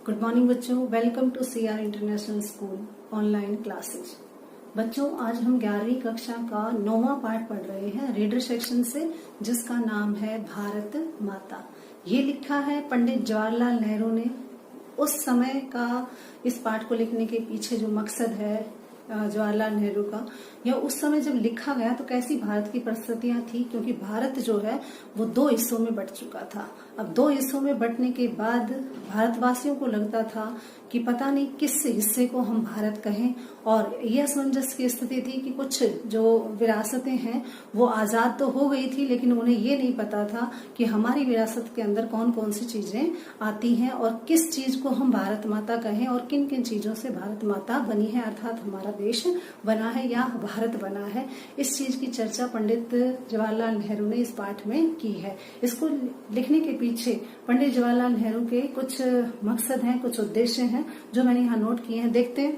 Good morning बच्चों, welcome to CR international school online classes. बच्चों, आज हम 11वीं कक्षा का 9वां पाठ पढ़ रहे हैं रीडर सेक्शन से, जिसका नाम है भारत माता। ये लिखा है पंडित जवाहरलाल नेहरू ने। उस समय का इस पाठ को लिखने के पीछे जो मकसद है जवाहरलाल नेहरू का, या उस समय जब लिखा गया तो कैसी भारत की परिस्थितियां थी, क्योंकि भारत जो है वो 2 हिस्सों में बंट चुका था। अब 2 हिस्सों में बंटने के बाद भारतवासियों को लगता था कि पता नहीं किस हिस्से को हम भारत कहें, और यह असमंजस की स्थिति थी कि कुछ जो विरासतें हैं वो आजाद तो हो गई थी, लेकिन उन्हें ये नहीं पता था कि हमारी विरासत के अंदर कौन कौन सी चीजें आती हैं और किस चीज को हम भारत माता कहें और किन किन चीजों से भारत माता बनी है, अर्थात हमारा देश बना है या भारत बना है। इस चीज की चर्चा पंडित जवाहरलाल नेहरू ने इस पाठ में की है। इसको लिखने के पीछे पंडित जवाहरलाल नेहरू के कुछ मकसद हैं, कुछ उद्देश्य हैं जो मैंने यहाँ नोट किए हैं। देखते हैं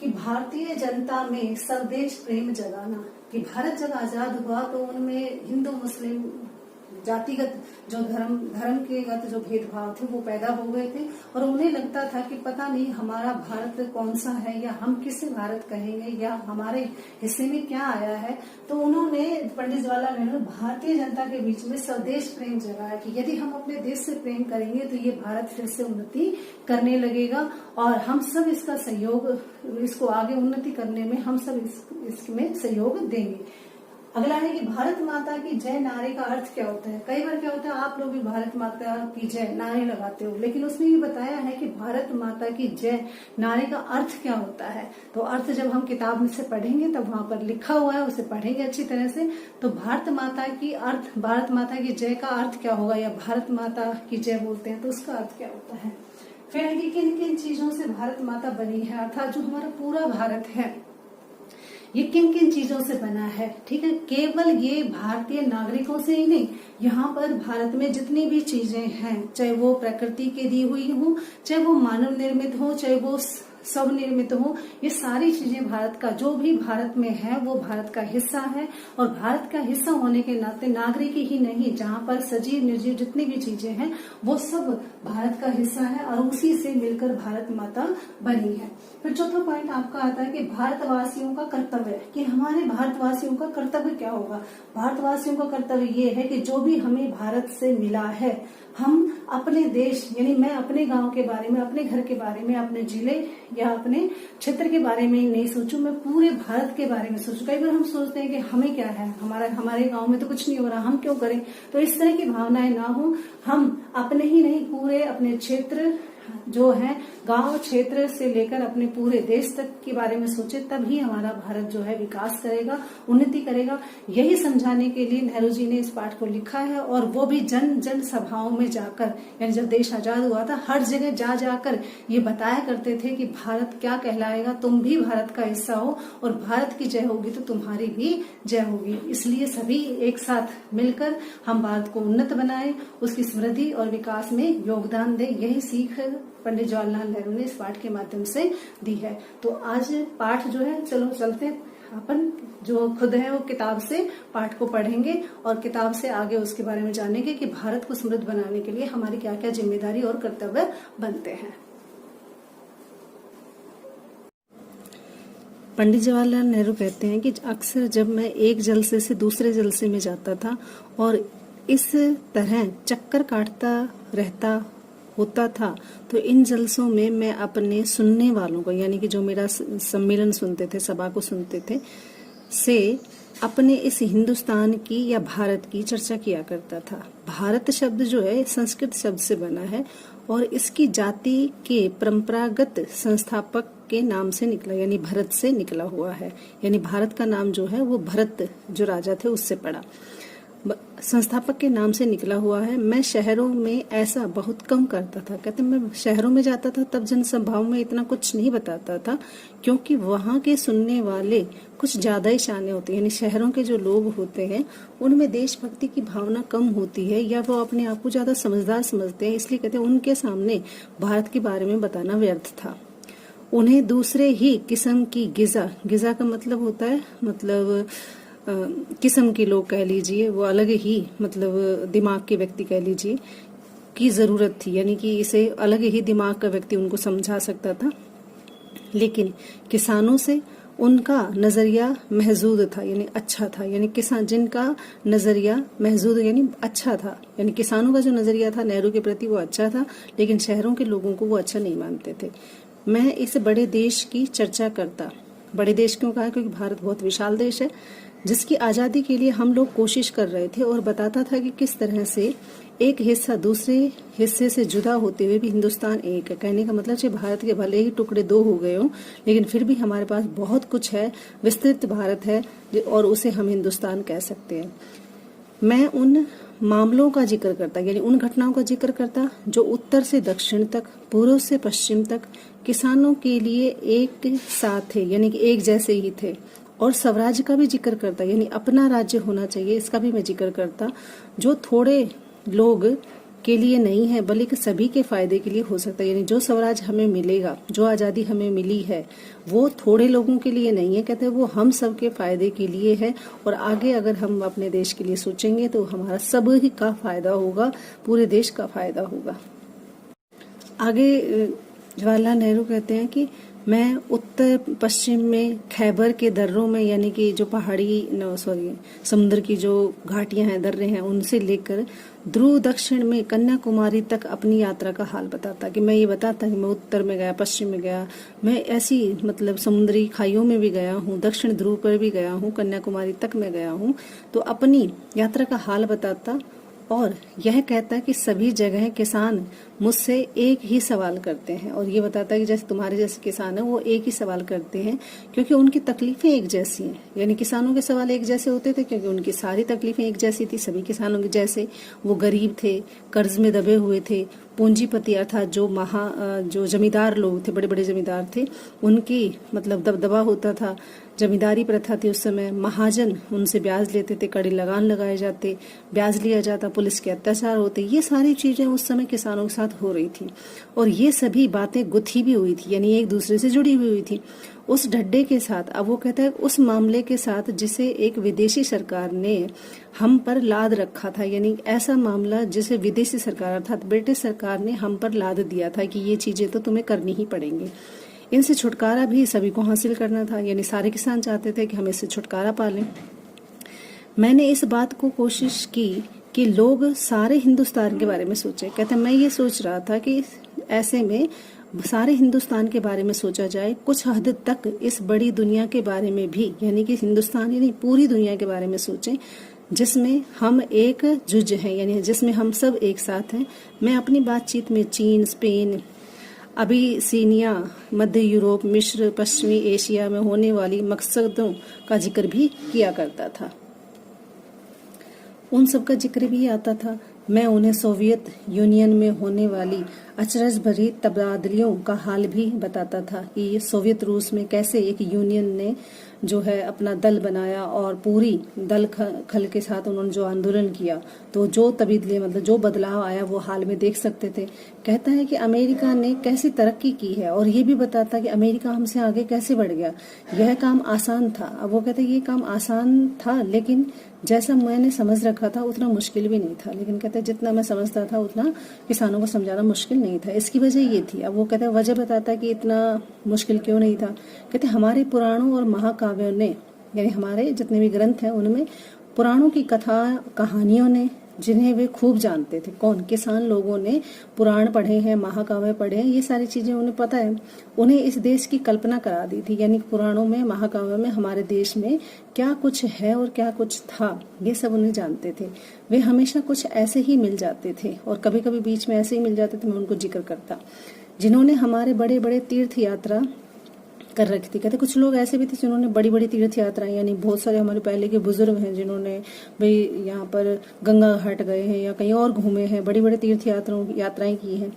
कि भारतीय जनता में स्वदेश प्रेम जगाना, कि भारत जब आजाद हुआ तो उनमें हिंदू मुस्लिम जातिगत जो धर्म के गत जो भेदभाव थे वो पैदा हो गए थे, और उन्हें लगता था कि पता नहीं हमारा भारत कौन सा है, या हम किसे भारत कहेंगे, या हमारे हिस्से में क्या आया है। तो उन्होंने, पंडित जवाहरलाल नेहरू ने भारतीय जनता के बीच में स्वदेश प्रेम जगाया कि यदि हम अपने देश से प्रेम करेंगे तो ये भारत फिर से उन्नति करने लगेगा, और हम सब इसका सहयोग, इसको आगे उन्नति करने में हम सब इसमें सहयोग देंगे। अगला है कि भारत माता की जय नारे का अर्थ क्या होता है। कई बार क्या होता है, आप लोग भी भारत माता की जय नारे लगाते हो, लेकिन उसने ये बताया है कि भारत माता की जय नारे का अर्थ क्या होता है। तो अर्थ जब हम किताब में से पढ़ेंगे तब वहां पर लिखा हुआ है, उसे पढ़ेंगे अच्छी तरह से। तो भारत माता की जय का अर्थ क्या होगा, या भारत माता की जय बोलते हैं तो उसका अर्थ क्या होता है। फिर है कि किन किन चीजों से भारत माता बनी है, अर्थात जो हमारा पूरा भारत है ये किन किन चीजों से बना है। ठीक है, केवल ये भारतीय नागरिकों से ही नहीं, यहाँ पर भारत में जितनी भी चीजें हैं, चाहे वो प्रकृति के दी हुई हो, चाहे वो मानव निर्मित हो, चाहे वो सब निर्मित हो, ये सारी चीजें भारत का, जो भी भारत में है वो भारत का हिस्सा है। और भारत का हिस्सा होने के नाते नागरिक ही नहीं, जहाँ पर सजीव निर्जीव जितनी भी चीजें हैं वो सब भारत का हिस्सा है, और उसी से मिलकर भारत माता बनी है। फिर चौथा पॉइंट आपका आता है कि भारतवासियों का कर्तव्य, कि हमारे भारतवासियों का कर्तव्य क्या होगा। भारतवासियों का कर्तव्य ये है कि जो भी हमें भारत से मिला है, हम अपने देश, यानी मैं अपने गांव के बारे में, अपने घर के बारे में, अपने जिले या अपने क्षेत्र के बारे में नहीं सोचूं, मैं पूरे भारत के बारे में सोचूं। कई बार हम सोचते हैं कि हमें क्या है, हमारे गांव में तो कुछ नहीं हो रहा, हम क्यों करें। तो इस तरह की भावनाएं ना हो, हम अपने ही नहीं पूरे अपने क्षेत्र जो है, गांव क्षेत्र से लेकर अपने पूरे देश तक के बारे में सोचे, तभी हमारा भारत जो है विकास करेगा, उन्नति करेगा। यही समझाने के लिए नेहरू जी ने इस पाठ को लिखा है, और वो भी जन सभाओं में जाकर, यानी जब देश आजाद हुआ था हर जगह जाकर ये बताया करते थे कि भारत क्या कहलाएगा, तुम भी भारत का हिस्सा हो, और भारत की जय होगी तो तुम्हारी भी जय होगी। इसलिए सभी एक साथ मिलकर हम भारत को उन्नत बनाएं, उसकी समृद्धि और विकास में योगदान दें। यही सीख पंडित जवाहरलाल नेहरू ने इस पाठ के माध्यम से दी है। तो आज पाठ जो है, चलो चलते हैं, अपन जो खुद है वो किताब से पाठ को पढ़ेंगे और किताब से आगे उसके बारे में जानेंगे कि भारत को समृद्ध बनाने के लिए हमारी क्या क्या जिम्मेदारी और कर्तव्य बनते हैं। पंडित जवाहरलाल नेहरू कहते हैं कि अक्सर जब मैं एक जलसे से दूसरे जलसे में जाता था और इस तरह चक्कर काटता रहता होता था, तो इन जलसों में मैं अपने सुनने वालों को, यानी कि जो मेरा सम्मेलन सुनते थे, सभा को सुनते थे, से अपने इस हिंदुस्तान की या भारत की चर्चा किया करता था। भारत शब्द जो है संस्कृत शब्द से बना है, और इसकी जाति के परंपरागत संस्थापक के नाम से निकला, यानी भरत से निकला हुआ है। यानी भारत का नाम जो है वो भरत जो राजा थे उससे पड़ा, संस्थापक के नाम से निकला हुआ है। मैं शहरों में ऐसा बहुत कम करता था। कहते मैं शहरों में जाता था तब जनसभाओं में इतना कुछ नहीं बताता था, क्योंकि वहाँ के सुनने वाले कुछ ज्यादा ही शाने होते हैं। यानी शहरों के जो लोग होते हैं उनमें देशभक्ति की भावना कम होती है, या वो अपने आप को ज्यादा समझदार समझते हैं, इसलिए कहते हैं उनके सामने भारत के बारे में बताना व्यर्थ था। उन्हें दूसरे ही किस्म की गिजा का मतलब होता है, मतलब किस्म के लोग कह लीजिए, वो अलग ही मतलब दिमाग के व्यक्ति कह लीजिए, की जरूरत थी, यानी कि इसे अलग ही दिमाग का व्यक्ति उनको समझा सकता था। लेकिन किसानों से उनका नजरिया महजूद था, यानी अच्छा था, यानी किसान जिनका नजरिया महजूद यानी अच्छा था, यानी किसानों का जो नजरिया था नेहरू के प्रति वो अच्छा था, लेकिन शहरों के लोगों को वो अच्छा नहीं मानते थे। मैं इस बड़े देश की चर्चा करता। बड़े देश क्यों कहा? क्योंकि भारत बहुत विशाल देश है जिसकी आजादी के लिए हम लोग कोशिश कर रहे थे, और बताता था कि किस तरह से एक हिस्सा दूसरे हिस्से से जुदा होते हुए भी हिंदुस्तान एक है। कहने का मतलब है भारत के भले ही टुकड़े दो हो गए हों, लेकिन फिर भी हमारे पास बहुत कुछ है, विस्तृत भारत है, और उसे हम हिंदुस्तान कह सकते हैं। मैं उन मामलों का जिक्र करता, यानी उन घटनाओं का जिक्र करता जो उत्तर से दक्षिण तक, पूर्व से पश्चिम तक किसानों के लिए एक साथ थे, यानी कि एक जैसे ही थे। और स्वराज्य का भी जिक्र करता, यानी अपना राज्य होना चाहिए, इसका भी मैं जिक्र करता, जो थोड़े लोग के लिए नहीं है बल्कि सभी के फायदे के लिए हो सकता है। यानी जो स्वराज हमें मिलेगा, जो आजादी हमें मिली है, वो थोड़े लोगों के लिए नहीं है, कहते हैं वो हम सब के फायदे के लिए है। और आगे अगर हम अपने देश के लिए सोचेंगे तो हमारा सब ही का फायदा होगा, पूरे देश का फायदा होगा। आगे जवाहरलाल नेहरू कहते हैं कि मैं उत्तर पश्चिम में खैबर के दर्रों में, यानी कि जो पहाड़ी समुद्र की जो घाटियां हैं, दर्रे हैं, उनसे लेकर ध्रुव दक्षिण में कन्याकुमारी तक अपनी यात्रा का हाल बताता। कि मैं ये बताता कि मैं उत्तर में गया, पश्चिम में गया, मैं ऐसी मतलब समुद्री खाइयों में भी गया हूँ, दक्षिण ध्रुव पर भी गया हूँ, कन्याकुमारी तक मैं गया हूँ। तो अपनी यात्रा का हाल बताता और यह कहता है कि सभी जगह किसान मुझसे एक ही सवाल करते हैं। और ये बताता है कि जैसे तुम्हारे जैसे किसान है वो एक ही सवाल करते हैं क्योंकि उनकी तकलीफें एक जैसी हैं। यानी किसानों के सवाल एक जैसे होते थे क्योंकि उनकी सारी तकलीफें एक जैसी थी, सभी किसानों के जैसे। वो गरीब थे, कर्ज में दबे हुए थे, पूंजीपति अर्थात जो जमींदार लोग थे, बड़े बड़े जमींदार थे, उनकी मतलब दबदबा होता था, जमींदारी प्रथा थी उस समय। महाजन उनसे ब्याज लेते थे, कड़े लगान लगाए जाते, ब्याज लिया जाता, पुलिस के अत्याचार होते। ये सारी चीजें उस समय किसानों के साथ हो रही थी और ये सभी बातें गुथी भी हुई थी, यानी एक दूसरे से जुड़ी हुई थी उस ढड्डे के साथ। अब वो कहता है उस मामले के साथ जिसे एक विदेशी सरकार ने हम पर लाद रखा था, यानी ऐसा मामला जिसे विदेशी सरकार अर्थात ब्रिटिश सरकार ने हम पर लाद दिया था कि ये चीजें तो तुम्हें करनी ही पड़ेंगी। इनसे छुटकारा भी सभी को हासिल करना था, यानी सारे किसान चाहते थे कि हम इससे छुटकारा पा लें। मैंने इस बात को कोशिश की कि लोग सारे हिंदुस्तान के बारे में सोचे। कहते मैं ये सोच रहा था कि ऐसे में सारे हिंदुस्तान के बारे में सोचा जाए, कुछ हद तक इस बड़ी दुनिया के बारे में भी, यानी कि हिंदुस्तान यानी पूरी दुनिया के बारे में सोचें जिसमें हम एक जुज हैं, यानी जिसमें हम सब एक साथ हैं। मैं अपनी बातचीत में चीन, स्पेन, अबिसीनिया, मध्य यूरोप, मिस्र, पश्चिमी एशिया में होने वाली मकसदों का जिक्र भी किया करता था। उन सब का जिक्र भी आता था। मैं उन्हें सोवियत यूनियन में होने वाली अचरज भरी तबादलियों का हाल भी बताता था कि सोवियत रूस में कैसे एक यूनियन ने जो है अपना दल बनाया और पूरी दल खल के साथ उन्होंने जो आंदोलन किया, तो जो तब्दीली मतलब जो बदलाव आया वो हाल में देख सकते थे। कहता है कि अमेरिका ने कैसी तरक्की की है और ये भी बताता है कि अमेरिका हमसे आगे कैसे बढ़ गया। यह काम आसान था। अब वो कहते हैं ये काम आसान था लेकिन जैसा मैंने समझ रखा था उतना मुश्किल भी नहीं था। लेकिन कहते हैं जितना मैं समझता था उतना किसानों को समझाना मुश्किल नहीं था। इसकी वजह ये थी। अब वो कहते हैं वजह बताता है कि इतना मुश्किल क्यों नहीं था। कहते हमारे पुराणों और महाकाव्यों ने, यानी हमारे जितने भी ग्रंथ हैं उनमें पुराणों की कथा कहानियों ने, जिन्हें वे खूब जानते थे। कौन? किसान लोगों ने पुराण पढ़े हैं, महाकाव्य पढ़े हैं, ये सारी चीजें उन्हें पता है। उन्हें इस देश की कल्पना करा दी थी, यानी पुराणों में, महाकाव्य में हमारे देश में क्या कुछ है और क्या कुछ था, ये सब उन्हें जानते थे। वे हमेशा कुछ ऐसे ही मिल जाते थे और कभी कभी बीच में ऐसे ही मिल जाते थे। मैं उनको जिक्र करता जिन्होंने हमारे बड़े बड़े तीर्थ यात्रा कर रखी थी। कहते कुछ लोग ऐसे भी थे जिन्होंने बड़ी बड़ी तीर्थ यात्राएं, यानी बहुत सारे हमारे पहले के बुजुर्ग हैं जिन्होंने भाई यहाँ पर गंगा घाट गए हैं या कहीं और घूमे हैं, बड़ी बड़ी तीर्थ यात्राएं की हैं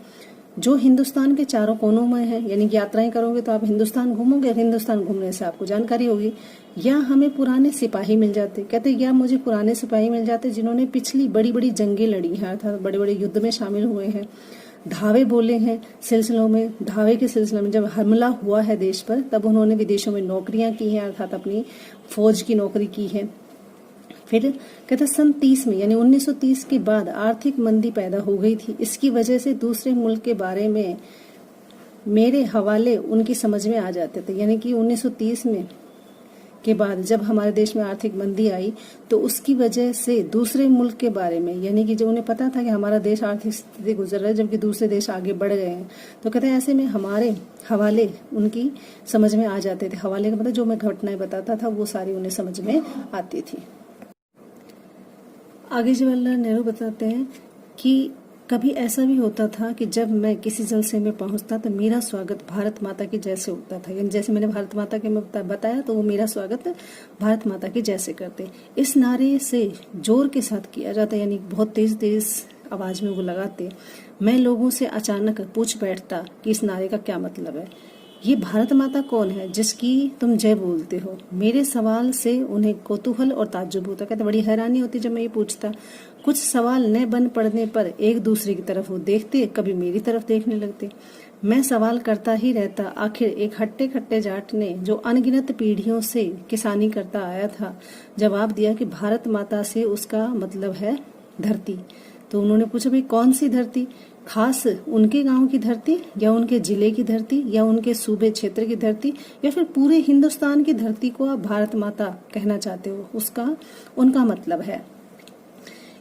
जो हिंदुस्तान के चारों कोनों में है। यानी यात्राएं करोगे तो आप हिंदुस्तान घूमोगे, हिंदुस्तान घूमने से आपको जानकारी होगी। या हमें पुराने सिपाही मिल जाते, कहते या मुझे पुराने सिपाही मिल जाते जिन्होंने पिछली बड़ी बड़ी जंगें लड़ी हैं, अर्थात बड़े बड़े युद्ध में शामिल हुए हैं, धावे बोले हैं सिलसिलों में। धावे के सिलसिले में जब हमला हुआ है देश पर तब उन्होंने विदेशों में नौकरियां की हैं, अर्थात अपनी फौज की नौकरी की है। फिर कहते सन 30 में यानी 1930 के बाद आर्थिक मंदी पैदा हो गई थी। इसकी वजह से दूसरे मुल्क के बारे में मेरे हवाले उनकी समझ में आ जाते थे। यानी कि 1930 में के बाद जब हमारे देश में आर्थिक मंदी आई तो उसकी वजह से दूसरे मुल्क के बारे में, यानी कि जो उन्हें पता था कि हमारा देश आर्थिक स्थिति गुजर रहा है जबकि दूसरे देश आगे बढ़ गए हैं, तो कहते हैं ऐसे में हमारे हवाले उनकी समझ में आ जाते थे। हवाले का मतलब जो मैं घटनाएं बताता था वो सारी उन्हें समझ में आती थी। आगे जवाहरलाल नेहरू बताते हैं कि कभी ऐसा भी होता था कि जब मैं किसी जलसे में पहुंचता तो मेरा स्वागत भारत माता की जैसे होता था। यानी जैसे मैंने भारत माता के में बताया तो वो मेरा स्वागत भारत माता की जैसे करते। इस नारे से जोर के साथ किया जाता, यानी बहुत तेज तेज आवाज में वो लगाते। मैं लोगों से अचानक पूछ बैठता कि इस नारे का क्या मतलब है। ये भारत माता कौन है जिसकी तुम जय बोलते हो। मेरे सवाल से उन्हें कौतूहल और ताज्जुब होता। कहते बड़ी हैरानी होती जब मैं ये पूछता। कुछ सवाल न बन पड़ने पर एक दूसरे की तरफ वो देखते, कभी मेरी तरफ देखने लगते। मैं सवाल करता ही रहता। आखिर एक हट्टे खट्टे जाट ने जो अनगिनत पीढ़ियों से किसानी करता आया था जवाब दिया कि भारत माता से उसका मतलब है धरती। तो उन्होंने पूछा भाई कौन सी धरती, खास उनके गांव की धरती या उनके जिले की धरती या उनके सूबे क्षेत्र की धरती या फिर पूरे हिंदुस्तान की धरती को आप भारत माता कहना चाहते हो, उसका उनका मतलब है।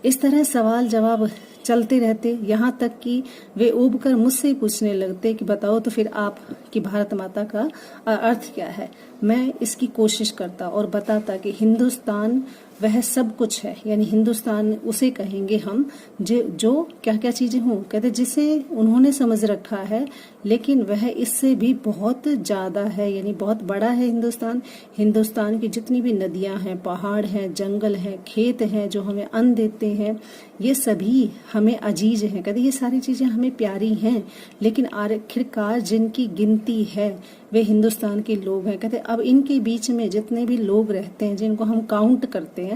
इस तरह सवाल जवाब चलते रहते, यहाँ तक कि वे ऊब कर मुझसे ही पूछने लगते कि बताओ तो फिर आप कि भारत माता का अर्थ क्या है। मैं इसकी कोशिश करता और बताता कि हिंदुस्तान वह सब कुछ है, यानी हिंदुस्तान उसे कहेंगे हम जो क्या क्या चीजें हों। कहते जिसे उन्होंने समझ रखा है, लेकिन वह इससे भी बहुत ज्यादा है, यानी बहुत बड़ा है हिंदुस्तान। हिंदुस्तान की जितनी भी नदियां हैं, पहाड़ हैं, जंगल हैं, खेत हैं जो हमें अन्न देते हैं, ये सभी हमें अजीज हैं। कहते ये सारी चीजें हमें प्यारी हैं, लेकिन आखिरकार जिनकी गिनती है वे हिंदुस्तान के लोग हैं। कहते अब इनके बीच में जितने भी लोग रहते हैं जिनको हम काउंट करते हैं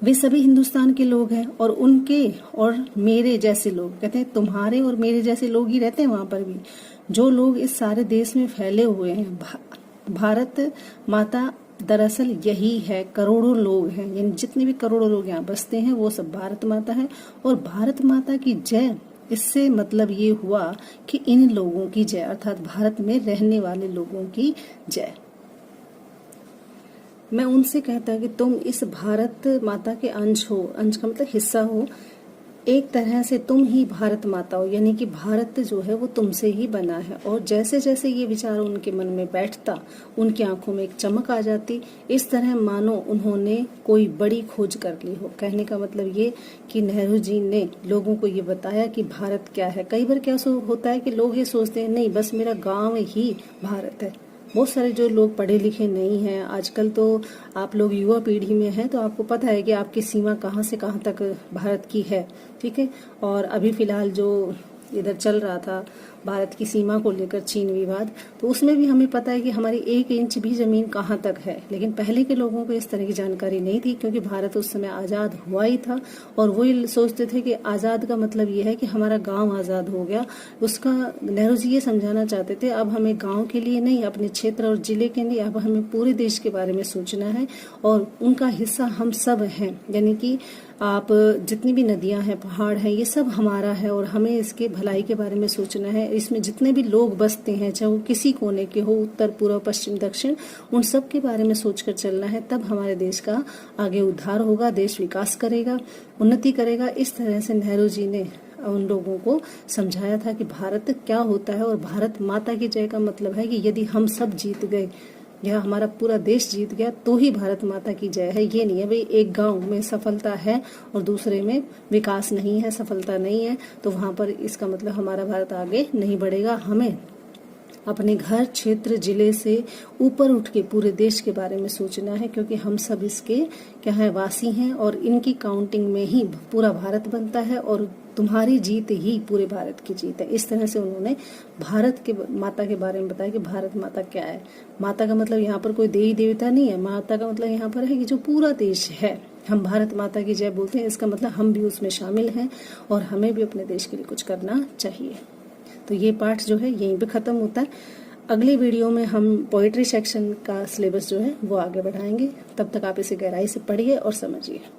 वे सभी हिंदुस्तान के लोग हैं और उनके और मेरे जैसे लोग, कहते हैं तुम्हारे और मेरे जैसे लोग ही रहते हैं वहां पर भी। जो लोग इस सारे देश में फैले हुए हैं, भारत माता दरअसल यही है। करोड़ों लोग हैं, यानी जितने भी करोड़ों लोग यहाँ बसते हैं वो सब भारत माता है। और भारत माता की जय, इससे मतलब ये हुआ कि इन लोगों की जय, अर्थात भारत में रहने वाले लोगों की जय। मैं उनसे कहता कि तुम इस भारत माता के अंश हो, अंश का मतलब हिस्सा हो, एक तरह से तुम ही भारत माता हो, यानी कि भारत जो है वो तुमसे ही बना है। और जैसे जैसे ये विचार उनके मन में बैठता, उनकी आंखों में एक चमक आ जाती, इस तरह मानो उन्होंने कोई बड़ी खोज कर ली हो। कहने का मतलब ये कि नेहरू जी ने लोगों को ये बताया कि भारत क्या है। कई बार क्या होता है कि लोग ये सोचते हैं नहीं बस मेरा गाँव ही भारत है। बहुत सारे जो लोग पढ़े लिखे नहीं हैं, आजकल तो आप लोग युवा पीढ़ी में हैं तो आपको पता है कि आपकी सीमा कहाँ से कहाँ तक भारत की है, ठीक है। और अभी फिलहाल जो इधर चल रहा था भारत की सीमा को लेकर चीन विवाद, तो उसमें भी हमें पता है कि हमारी 1 इंच भी जमीन कहाँ तक है। लेकिन पहले के लोगों को इस तरह की जानकारी नहीं थी क्योंकि भारत उस समय आजाद हुआ ही था और वो सोचते थे कि आजाद का मतलब ये है कि हमारा गांव आजाद हो गया। उसका नेहरू जी ये समझाना चाहते थे अब हमें गांव के लिए नहीं, अपने क्षेत्र और जिले के लिए, अब हमें पूरे देश के बारे में सोचना है और उनका हिस्सा हम सब हैं। यानी कि आप जितनी भी नदियां हैं, पहाड़ हैं, ये सब हमारा है और हमें इसके भलाई के बारे में सोचना है। इसमें जितने भी लोग बसते हैं, चाहे वो किसी कोने के हो, उत्तर पूर्व पश्चिम दक्षिण, उन सब के बारे में सोचकर चलना है। तब हमारे देश का आगे उद्धार होगा, देश विकास करेगा, उन्नति करेगा। इस तरह से नेहरू जी ने उन लोगों को समझाया था कि भारत क्या होता है। और भारत माता की जय का मतलब है कि यदि हम सब जीत गए या हमारा पूरा देश जीत गया तो ही भारत माता की जय है। ये नहीं है भाई एक गांव में सफलता है और दूसरे में विकास नहीं है, सफलता नहीं है, तो वहां पर इसका मतलब हमारा भारत आगे नहीं बढ़ेगा। हमें अपने घर, क्षेत्र, जिले से ऊपर उठ के पूरे देश के बारे में सोचना है क्योंकि हम सब इसके क्या है वासी हैं और इनकी काउंटिंग में ही पूरा भारत बनता है और तुम्हारी जीत ही पूरे भारत की जीत है। इस तरह से उन्होंने भारत के माता के बारे में बताया कि भारत माता क्या है। माता का मतलब यहाँ पर कोई देवी देवता नहीं है, माता का मतलब यहाँ पर है कि जो पूरा देश है। हम भारत माता की जय बोलते हैं, इसका मतलब हम भी उसमें शामिल हैं और हमें भी अपने देश के लिए कुछ करना चाहिए। तो ये पाठ जो है यहीं पे खत्म होता है। अगली वीडियो में हम पोइट्री सेक्शन का सिलेबस जो है वो आगे बढ़ाएंगे। तब तक आप इसे गहराई से पढ़िए और समझिए।